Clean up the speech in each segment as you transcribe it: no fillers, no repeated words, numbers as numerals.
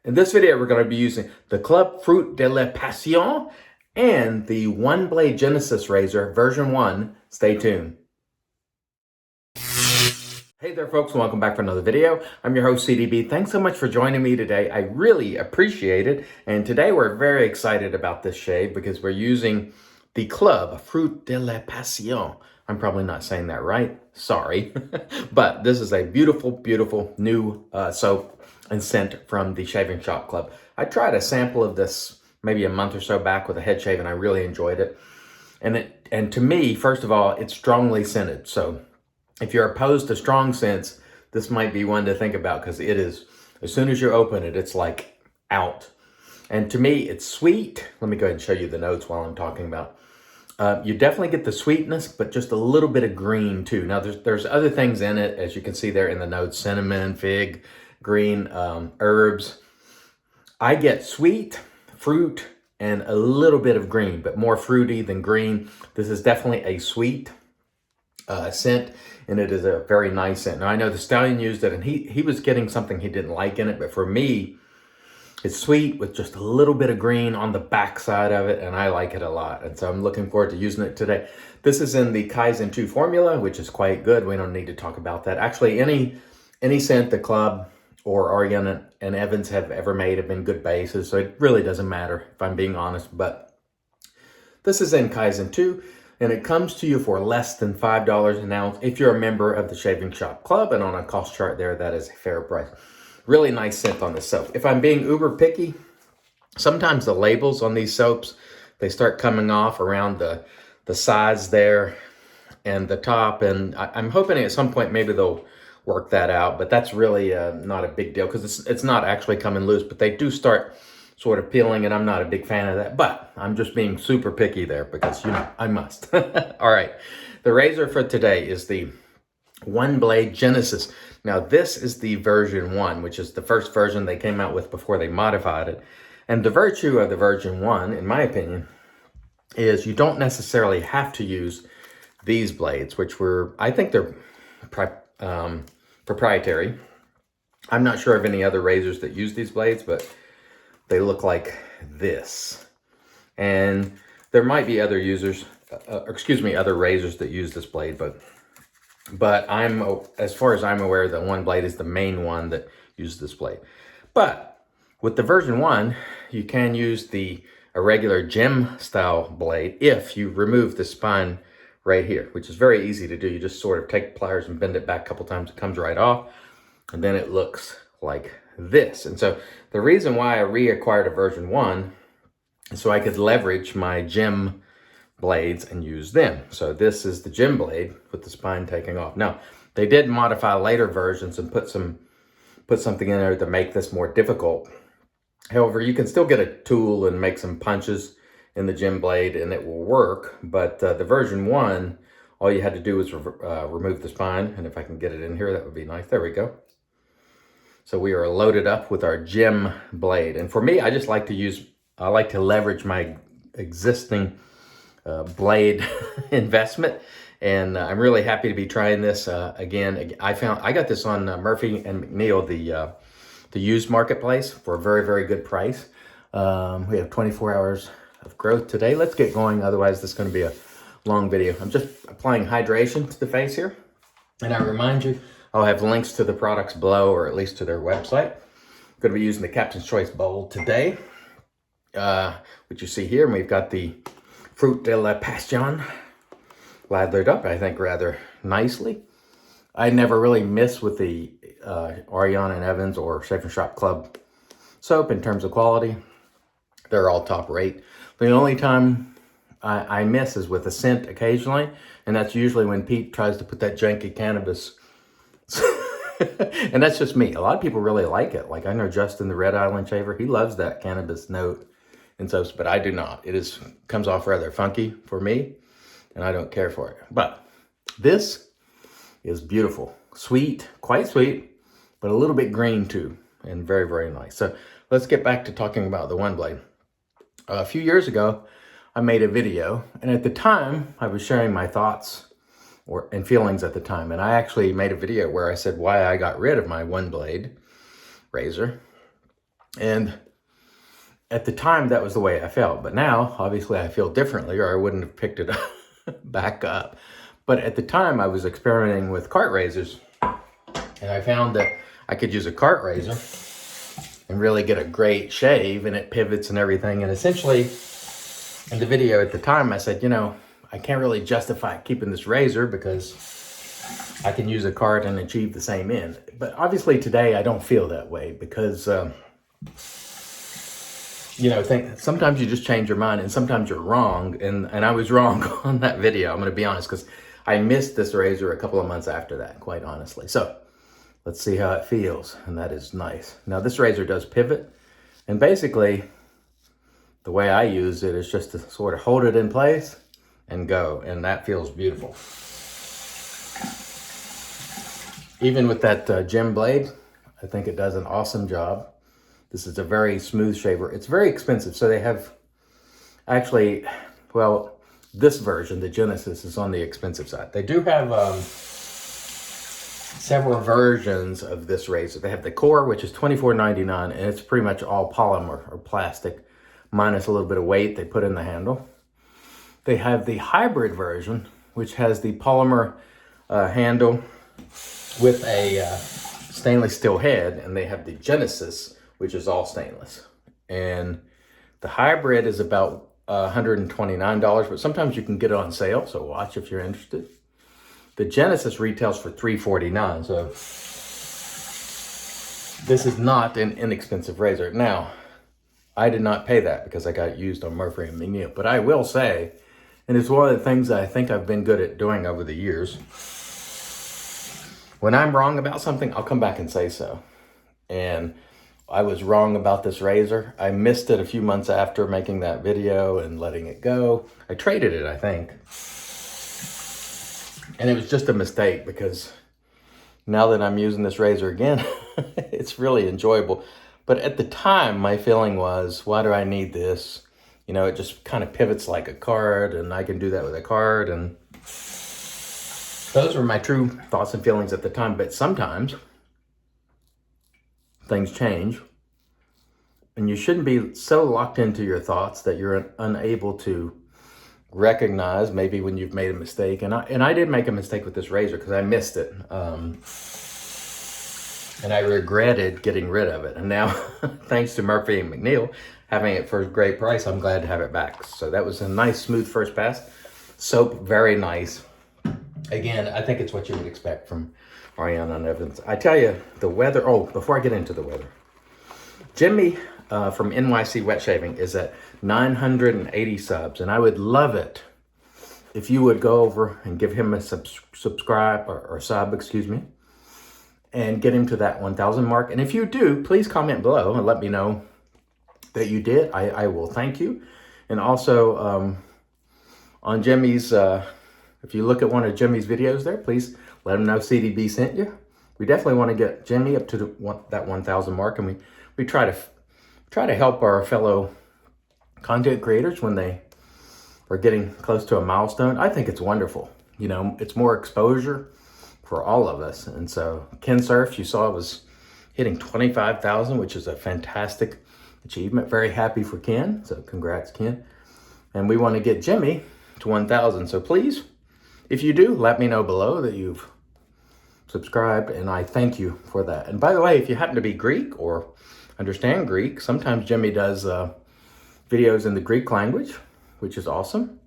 In this video, we're going to be using the Club Fruit de la Passion and the OneBlade Genesis razor version 1. Stay tuned. Hey there folks, and welcome back for another video. I'm your host CDB. Thanks so much for joining me today. I really appreciate it. And today we're very excited about this shave because we're using the Club Fruit de la Passion. I'm probably not saying that right. Sorry. But this is a beautiful, beautiful new soap and scent from the Shaving Shop Club. I tried a sample of this maybe a month or so back with a head shave and I really enjoyed it. And to me, first of all, it's strongly scented. So if you're opposed to strong scents, this might be one to think about because it is, as soon as you open it, it's like out. And to me, it's sweet. Let me go ahead and show you the notes while I'm talking about. You definitely get the sweetness, but just a little bit of green too. Now there's other things in it, as you can see there in the notes, cinnamon, fig, green, herbs. I get sweet, fruit, and a little bit of green, but more fruity than green. This is definitely a sweet scent, and it is a very nice scent. Now I know the stallion used it, and he was getting something he didn't like in it, but for me, it's sweet with just a little bit of green on the back side of it, and I like it a lot. And so I'm looking forward to using it today. This is in the Kaizen 2 formula, which is quite good. We don't need to talk about that. Actually, any scent the Club or Orion and Evans have ever made have been good bases, so it really doesn't matter if I'm being honest. But this is in Kaizen 2, and it comes to you for less than $5 an ounce if you're a member of the Shaving Shop Club, and on a cost chart there, that is a fair price. Really nice scent on this soap. If I'm being uber picky, sometimes the labels on these soaps, they start coming off around the sides there and the top, and I'm hoping at some point maybe they'll work that out, but that's really not a big deal because it's not actually coming loose, but they do start sort of peeling, and I'm not a big fan of that, but I'm just being super picky there because, you know, I must. All right, the razor for today is the OneBlade Genesis. Now this is the version 1, which is the first version they came out with before they modified it. And the virtue of the version 1, in my opinion, is you don't necessarily have to use these blades, which I think they're proprietary. I'm not sure of any other razors that use these blades, but they look like this. And there might be other users, other razors that use this blade, but as far as I'm aware, the OneBlade is the main one that uses this blade. But with the version 1, you can use a regular gem style blade if you remove the spine right here, which is very easy to do. You just sort of take pliers and bend it back a couple times. It comes right off, and then it looks like this. And so the reason why I reacquired a version 1 is so I could leverage my gem blades and use them. So this is the gem blade with the spine taking off. Now, they did modify later versions and put something in there to make this more difficult. However, you can still get a tool and make some punches in the gem blade and it will work. But the version 1, all you had to do was remove the spine. And if I can get it in here, that would be nice. There we go. So we are loaded up with our gem blade. And for me, I like to leverage my existing blade investment. And I'm really happy to be trying this again. I got this on Murphy and McNeil, the used marketplace, for a very, very good price. We have 24 hours of growth today. Let's get going, otherwise this is going to be a long video. I'm just applying hydration to the face here, and I remind you, I'll have links to the products below, or at least to their website. I'm going to be using the Captain's Choice bowl today, which you see here, and we've got the Fruit de la Passion lathered up, I think, rather nicely. I never really miss with the Orion and Evans or Shaving Shop Club soap in terms of quality. They're all top rate. The only time I miss is with a scent occasionally, and that's usually when Pete tries to put that janky cannabis. And that's just me. A lot of people really like it. Like I know Justin, the Red Island shaver, he loves that cannabis note and soaps, but I do not. It comes off rather funky for me, and I don't care for it. But this is beautiful. Sweet, quite sweet, but a little bit green too, and very, very nice. So let's get back to talking about the OneBlade. A few years ago, I made a video, and at the time, I was sharing my thoughts and feelings at the time, and I actually made a video where I said why I got rid of my OneBlade razor. And at the time, that was the way I felt. But now, obviously, I feel differently, or I wouldn't have picked it back up. But at the time, I was experimenting with cart razors. And I found that I could use a cart razor and really get a great shave, and it pivots and everything. And essentially, in the video at the time, I said, you know, I can't really justify keeping this razor because I can use a cart and achieve the same end. But obviously today I don't feel that way because, you know, sometimes you just change your mind, and sometimes you're wrong. And I was wrong on that video. I'm going to be honest, because I missed this razor a couple of months after that, quite honestly. So let's see how it feels. And that is nice. Now this razor does pivot, and basically the way I use it is just to sort of hold it in place and go. And that feels beautiful. Even with that gem blade, I think it does an awesome job. This is a very smooth shaver. It's very expensive. So they have actually, well, this version, the Genesis, is on the expensive side. They do have several versions of this razor. They have the core, which is $24.99, and it's pretty much all polymer or plastic, minus a little bit of weight they put in the handle. They have the hybrid version, which has the polymer handle with a stainless steel head, and they have the Genesis, which is all stainless. And the hybrid is about $129, but sometimes you can get it on sale, so watch if you're interested. The Genesis retails for $349, so this is not an inexpensive razor. Now, I did not pay that because I got it used on Murphy and McNeil, but I will say, and it's one of the things that I think I've been good at doing over the years, when I'm wrong about something, I'll come back and say so. And I was wrong about this razor. I missed it a few months after making that video and letting it go. I traded it, I think. And it was just a mistake because now that I'm using this razor again, it's really enjoyable. But at the time, my feeling was, why do I need this? You know, it just kind of pivots like a card, and I can do that with a card. And those were my true thoughts and feelings at the time. But sometimes things change, and you shouldn't be so locked into your thoughts that you're unable to recognize maybe when you've made a mistake. And I did make a mistake with this razor because I missed it. And I regretted getting rid of it. And now, thanks to Murphy and McNeil, having it for a great price, I'm glad to have it back. So that was a nice, smooth first pass. Soap, very nice. Again, I think it's what you would expect from Ariana and Evans. I tell you, the weather, oh, before I get into the weather, Jimmy from NYC Wet Shaving is at 980 subs, and I would love it if you would go over and give him a subscribe or sub, excuse me, and get him to that 1,000 mark. And if you do, please comment below and let me know that you did. I will thank you. And also on Jimmy's, if you look at one of Jimmy's videos there, please let him know CDB sent you. We definitely want to get Jimmy up to that 1,000 mark, and we try to help our fellow content creators when they are getting close to a milestone. I think it's wonderful. You know, it's more exposure for all of us. And so Ken Surf, you saw, was hitting 25,000, which is a fantastic achievement. Very happy for Ken. So congrats, Ken. And we want to get Jimmy to 1,000. So please, if you do, let me know below that you've subscribed, and I thank you for that. And by the way, if you happen to be Greek or understand Greek, sometimes Jimmy does videos in the Greek language, which is awesome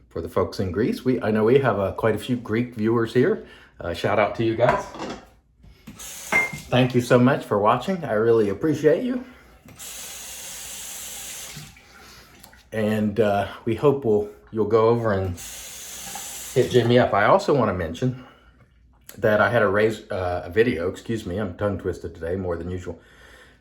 for the folks in Greece. I know we have quite a few Greek viewers here. Shout out to you guys. Thank you so much for watching. I really appreciate you. And we hope you'll go over and hit Jimmy up. I also want to mention that I had a video, excuse me, I'm tongue twisted today more than usual.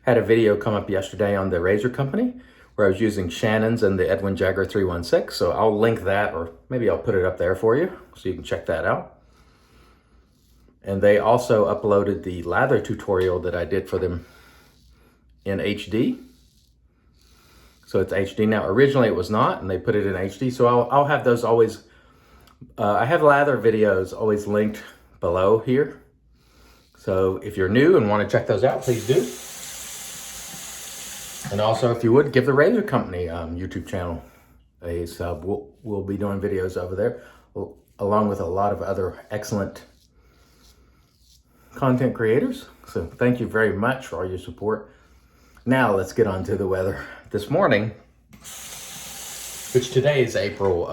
Had a video come up yesterday on the razor company where I was using Shannon's and the Edwin Jagger 316. So I'll link that, or maybe I'll put it up there for you so you can check that out. And they also uploaded the lather tutorial that I did for them in HD. So it's HD now. Originally it was not, and they put it in HD. So I'll have those always, I have lather videos always linked below here. So if you're new and want to check those out, please do. And also, if you would, give the Razor Company YouTube channel a sub. We'll be doing videos over there, along with a lot of other excellent content creators. So thank you very much for all your support. Now let's get on to the weather. This morning, which today is April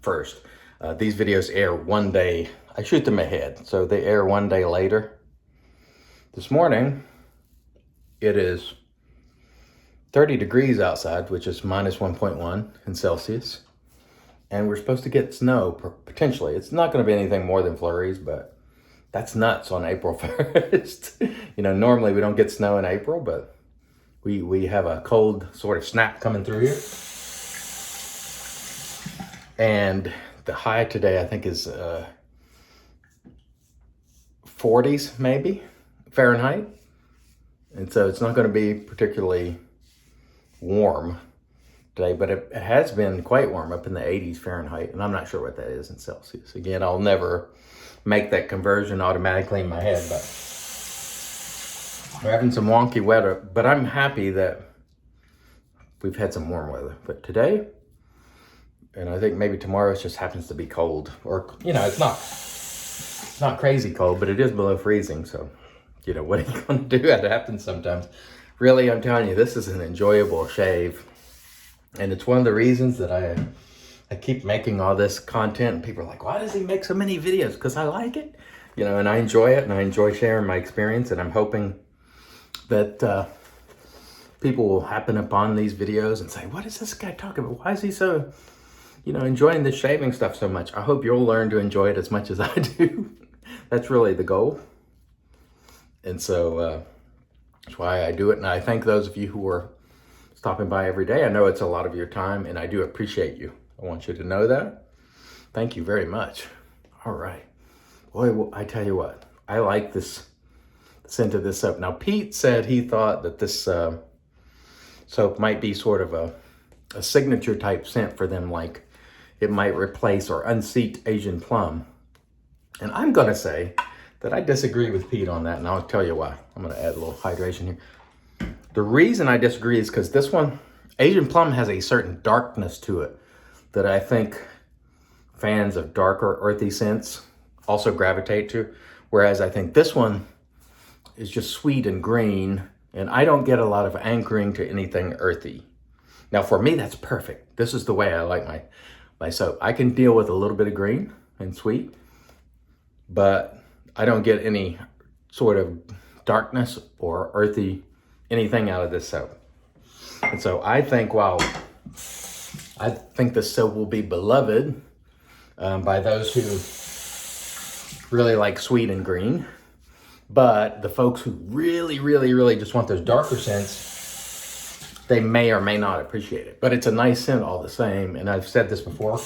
1st, these videos air one day. I shoot them ahead, so they air one day later. This morning, it is 30 degrees outside, which is minus 1.1 in Celsius. And we're supposed to get snow, potentially. It's not going to be anything more than flurries, but that's nuts on April 1st. You know, normally we don't get snow in April, but we have a cold sort of snap coming through here. And the high today, I think, is 40s, maybe, Fahrenheit. And so it's not going to be particularly warm today, but it has been quite warm, up in the 80s Fahrenheit, and I'm not sure what that is in Celsius. Again, I'll never make that conversion automatically in my head, but we're having some wonky weather, but I'm happy that we've had some warm weather. But today, and I think maybe tomorrow, it just happens to be cold, or, you know, it's not crazy cold, but it is below freezing, so, you know, what are you going to do? That happens sometimes. Really, I'm telling you, this is an enjoyable shave. And it's one of the reasons that I keep making all this content. And people are like, why does he make so many videos? Because I like it, you know, and I enjoy it, and I enjoy sharing my experience. And I'm hoping that people will happen upon these videos and say, what is this guy talking about? Why is he so, you know, enjoying this shaving stuff so much? I hope you'll learn to enjoy it as much as I do. That's really the goal. And so that's why I do it. And I thank those of you who are stopping by every day. I know it's a lot of your time, and I do appreciate you. I want you to know that. Thank you very much. All right. Boy, well, I tell you what, I like this scent of this soap. Now, Pete said he thought that this soap might be sort of a signature type scent for them, like it might replace or unseat Asian Plum. And I'm going to say that I disagree with Pete on that, and I'll tell you why. I'm going to add a little hydration here. The reason I disagree is because this one, Asian Plum, has a certain darkness to it that I think fans of darker, earthy scents also gravitate to. Whereas I think this one is just sweet and green, and I don't get a lot of anchoring to anything earthy. Now, for me, that's perfect. This is the way I like my soap. I can deal with a little bit of green and sweet, but I don't get any sort of darkness or earthy anything out of this soap. And so I think this soap will be beloved by those who really like sweet and green. But the folks who really, really, really just want those darker scents, they may or may not appreciate it. But it's a nice scent all the same. And I've said this before,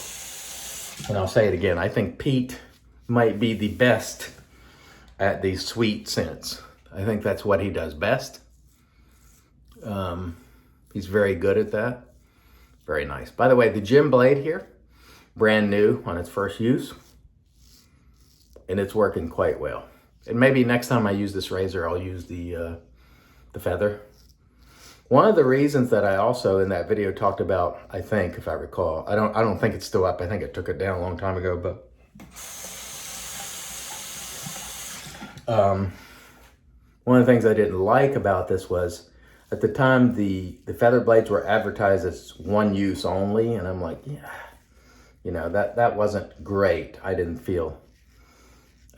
and I'll say it again. I think Pete might be the best at these sweet scents. I think that's what he does best. He's very good at that. Very nice. By the way, the Gem blade here, brand new on its first use, and it's working quite well. And maybe next time I use this razor, I'll use the feather. One of the reasons that I also in that video talked about, I think, if I recall, I don't think it's still up. I think I took it down a long time ago, but one of the things I didn't like about this was, at the time, the feather blades were advertised as one use only, and I'm like, yeah, you know, that wasn't great. I didn't feel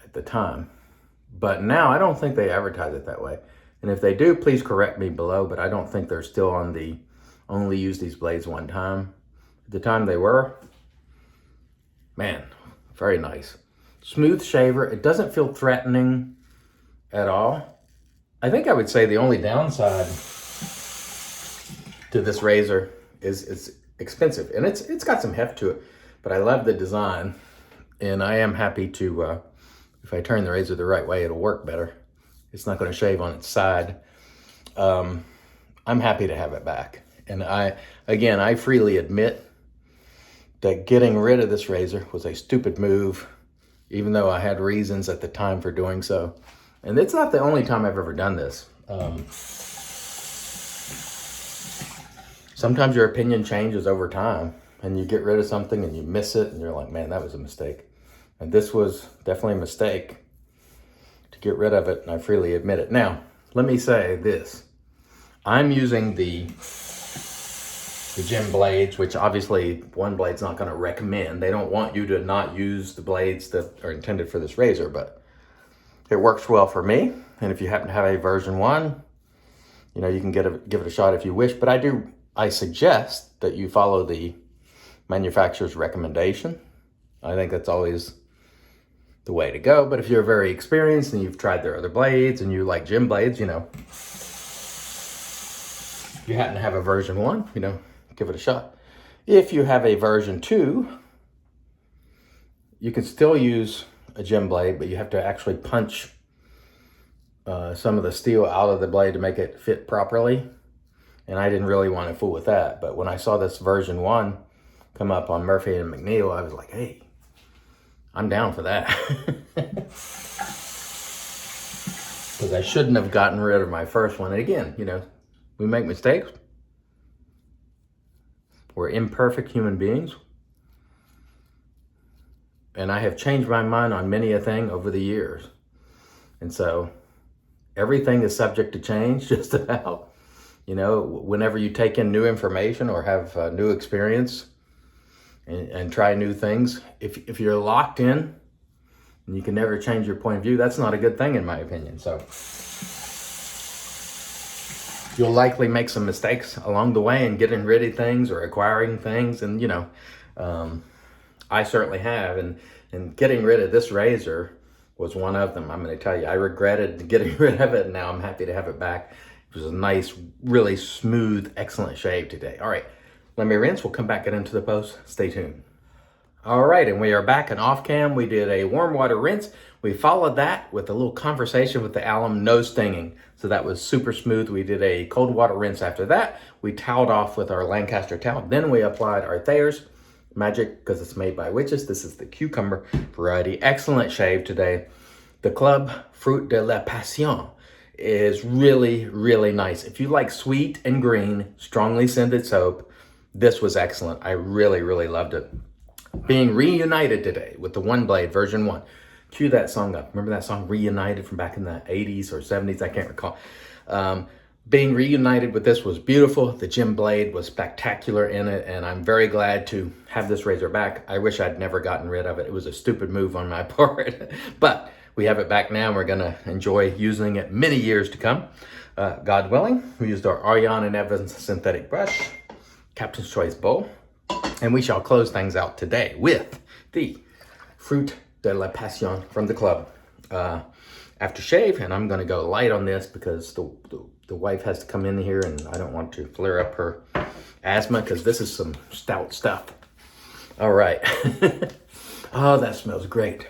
at the time. But now I don't think they advertise it that way. And if they do, please correct me below, but I don't think they're still on the only use these blades one time. At the time they were, man, very nice. Smooth shaver. It doesn't feel threatening at all. I think I would say the only downside to this razor is it's expensive, and it's got some heft to it, but I love the design, and I am happy to, if I turn the razor the right way, it'll work better. It's not going to shave on its side. I'm happy to have it back, and I freely admit that getting rid of this razor was a stupid move, even though I had reasons at the time for doing so. And it's not the only time I've ever done this. sometimes your opinion changes over time, and you get rid of something and you miss it and you're like, man, that was a mistake. And this was definitely a mistake to get rid of it, and I freely admit it. Now, let me say this. I'm using the gem blades, which obviously OneBlade's not going to recommend. They don't want you to not use the blades that are intended for this razor, but it works well for me. And if you happen to have a version 1, you know, you can give it a shot if you wish. But I suggest that you follow the manufacturer's recommendation. I think that's always the way to go. But if you're very experienced and you've tried their other blades and you like gem blades, you know, if you happen to have a version 1, you know, give it a shot. If you have a version 2, you can still use a gem blade, but you have to actually punch some of the steel out of the blade to make it fit properly. And I didn't really want to fool with that. But when I saw this version 1 come up on Murphy and McNeil, I was like, hey, I'm down for that. Because I shouldn't have gotten rid of my first one. And again, you know, we make mistakes. We're imperfect human beings. And I have changed my mind on many a thing over the years. And so everything is subject to change, just about. You know, whenever you take in new information or have new experience and try new things, if you're locked in and you can never change your point of view, that's not a good thing in my opinion. So you'll likely make some mistakes along the way in getting rid of things or acquiring things. And, you know, I certainly have. And getting rid of this razor was one of them. I'm going to tell you, I regretted getting rid of it, and now I'm happy to have it back. It was a nice, really smooth, excellent shave today. All right, let me rinse. We'll come back and into the post. Stay tuned. All right, and we are back and off cam. We did a warm water rinse. We followed that with a little conversation with the alum, no stinging. So that was super smooth. We did a cold water rinse after that. We toweled off with our Lancaster towel. Then we applied our Thayer's Magic, because it's made by witches. This is the cucumber variety. Excellent shave today. The Club Fruit de la Passion is really, really nice. If you like sweet and green, strongly scented soap, this was excellent. I really, really loved it. Being reunited today with the OneBlade version 1. Cue that song up. Remember that song, Reunited, from back in the 80s or 70s? I can't recall. Being reunited with this was beautiful. The gem blade was spectacular in it, and I'm very glad to have this razor back. I wish I'd never gotten rid of it. It was a stupid move on my part, but we have it back now, and we're gonna enjoy using it many years to come. God willing, we used our Ariane and Evans synthetic brush, Captain's Choice bowl, and we shall close things out today with the Fruit de la Passion from the Club aftershave. And I'm gonna go light on this because the wife has to come in here, and I don't want to flare up her asthma because this is some stout stuff. All right. Oh, that smells great.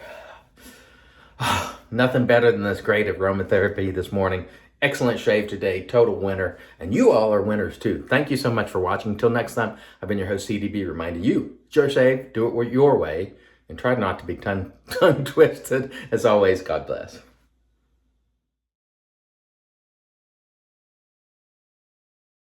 Nothing better than this great aromatherapy this morning. Excellent shave today, total winner. And you all are winners too. Thank you so much for watching. Until next time, I've been your host, CDB, reminding you, it's your shave, do it your way, and try not to be tongue twisted. As always, God bless.